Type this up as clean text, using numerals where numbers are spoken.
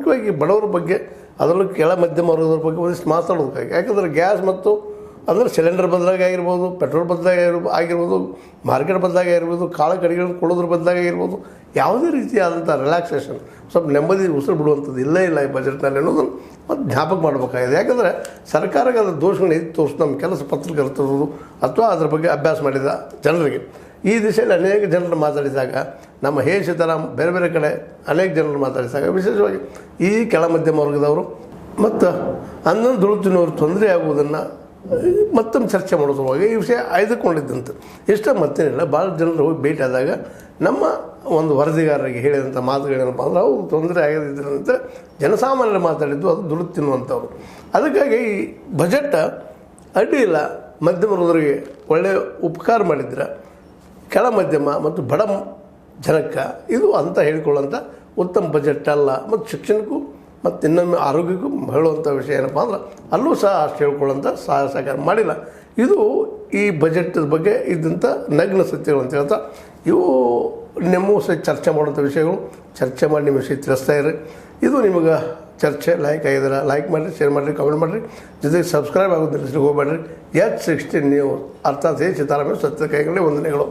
ಮುಖ್ಯವಾಗಿ ಬಡವರ ಬಗ್ಗೆ ಅದರಲ್ಲೂ ಕೆಳ ಮಧ್ಯಮ ವರ್ಗದವ್ರ ಬಗ್ಗೆ ಒಂದಿಷ್ಟು ಮಾತಾಡೋದಕ್ಕಾಗಿ. ಯಾಕಂದರೆ ಗ್ಯಾಸ್ ಮತ್ತು ಅಂದರೆ ಸಿಲಿಂಡರ್ ಬದಲಾಗಿ ಆಗಿರ್ಬೋದು, ಪೆಟ್ರೋಲ್ ಬದಲಾಗಿ ಆಗಿರ್ಬೋದು, ಮಾರ್ಕೆಟ್ ಬದಲಾಗಿ ಆಗಿರ್ಬೋದು, ಕಾಳು ಕಡಿಗಳನ್ನು ಕೊಡೋದ್ರ ಬದಲಾಗಿ ಆಗಿರ್ಬೋದು, ಯಾವುದೇ ರೀತಿಯಾದಂಥ ರಿಲ್ಯಾಕ್ಸೇಷನ್ ಸ್ವಲ್ಪ ನೆಮ್ಮದಿ ಉಸಿರು ಬಿಡುವಂಥದ್ದು ಇಲ್ಲ ಈ ಬಜೆಟ್ನಲ್ಲಿ ಅನ್ನೋದನ್ನು ಮತ್ತು ಜ್ಞಾಪಕ ಮಾಡಬೇಕಾಗಿದೆ. ಯಾಕಂದರೆ ಸರ್ಕಾರಕ್ಕೆ ಅದರ ದೋಷಗಳನ್ನ ಎತ್ತಿ ತೋರಿಸಿ ನಮ್ಮ ಕೆಲಸ ಪತ್ರಕರ್ತರು ಅಥವಾ ಅದ್ರ ಬಗ್ಗೆ ಅಭ್ಯಾಸ ಮಾಡಿದ ಜನರಿಗೆ ಈ ದಿಶೆಯಲ್ಲಿ ಅನೇಕ ಜನರು ಮಾತಾಡಿದಾಗ ನಮ್ಮ ಸೀತಾರಾಮ್ ಬೇರೆ ಬೇರೆ ಕಡೆ ಅನೇಕ ಜನರು ಮಾತಾಡಿದಾಗ ವಿಶೇಷವಾಗಿ ಈ ಕೆಳ ಮಧ್ಯಮ ವರ್ಗದವರು ಮತ್ತು ಹನ್ನೊಂದು ದುಡಿತಿನವರು ತೊಂದರೆ ಆಗುವುದನ್ನು ಮತ್ತೊಮ್ಮೆ ಚರ್ಚೆ ಮಾಡೋದ್ರೊಳಗೆ ಈ ವಿಷಯ ಆಯ್ದುಕೊಂಡಿದ್ದಂತೆ. ಇಷ್ಟ ಮತ್ತೇನಿಲ್ಲ, ಭಾಳ ಜನರು ಹೋಗಿ ಭೇಟಿ ಆದಾಗ ನಮ್ಮ ಒಂದು ವರದಿಗಾರರಿಗೆ ಹೇಳಿದಂಥ ಮಾತುಗಳೇನಪ್ಪ ಅಂದ್ರೆ ಅವು ತೊಂದರೆ ಆಗದಿದ್ದಂತೆ ಜನಸಾಮಾನ್ಯರು ಮಾತಾಡಿದ್ದು ಅದು ದುಡ್ಡು ತಿನ್ನುವಂಥವ್ರು. ಅದಕ್ಕಾಗಿ ಈ ಬಜೆಟ್ ಅಡ್ಡಿ ಇಲ್ಲ, ಮಧ್ಯಮ ವರ್ಗದವರಿಗೆ ಒಳ್ಳೆಯ ಉಪಕಾರ ಮಾಡಿದ್ರೆ ಕೆಳ ಮಧ್ಯಮ ಮತ್ತು ಬಡ ಜನಕ್ಕೆ ಇದು ಅಂತ ಹೇಳಿಕೊಳ್ಳುವಂಥ ಉತ್ತಮ ಬಜೆಟ್ ಅಲ್ಲ. ಮತ್ತು ಶಿಕ್ಷಣಕ್ಕೂ ಮತ್ತು ಇನ್ನೊಮ್ಮೆ ಆರೋಗ್ಯಕ್ಕೂ ಹೇಳುವಂಥ ವಿಷಯ ಏನಪ್ಪ ಅಂದ್ರೆ ಅಲ್ಲೂ ಸಹ ಅಷ್ಟು ಹೇಳ್ಕೊಳ್ಳೋಂಥ ಸಹಕಾರ ಮಾಡಿಲ್ಲ. ಇದು ಈ ಬಜೆಟ್ ಬಗ್ಗೆ ಇದ್ದಂಥ ನಗ್ನ ಸತ್ಯಗಳು ಅಂತ ಹೇಳ್ತಾ ಇವು ನಿಮ್ಮ ಸಹ ಚರ್ಚೆ ಮಾಡುವಂಥ ವಿಷಯಗಳು ಚರ್ಚೆ ಮಾಡಿ ನಿಮ್ಮ ವಿಷಯ ತಿಳಿಸ್ತಾ ಇರ್ರಿ. ಇದು ನಿಮಗೆ ಚರ್ಚೆ ಲೈಕ್ ಆಗಿದ್ರೆ ಲೈಕ್ ಮಾಡಿರಿ, ಶೇರ್ ಮಾಡಿರಿ, ಕಮೆಂಟ್ ಮಾಡಿರಿ, ಜೊತೆಗೆ ಸಬ್ಸ್ಕ್ರೈಬ್ ಆಗೋದು ನಿಲ್ಲಿಸ್ಲಿಕ್ಕೆ ಹೋಗಬೇಡ್ರಿ. H16 ನ್ಯೂಸ್ ಅರ್ಥಾತ್ ಸೀತಾರಾಮ ಸತ್ಯ ಕೈಗಳೇ ವಂದನೆಗಳು.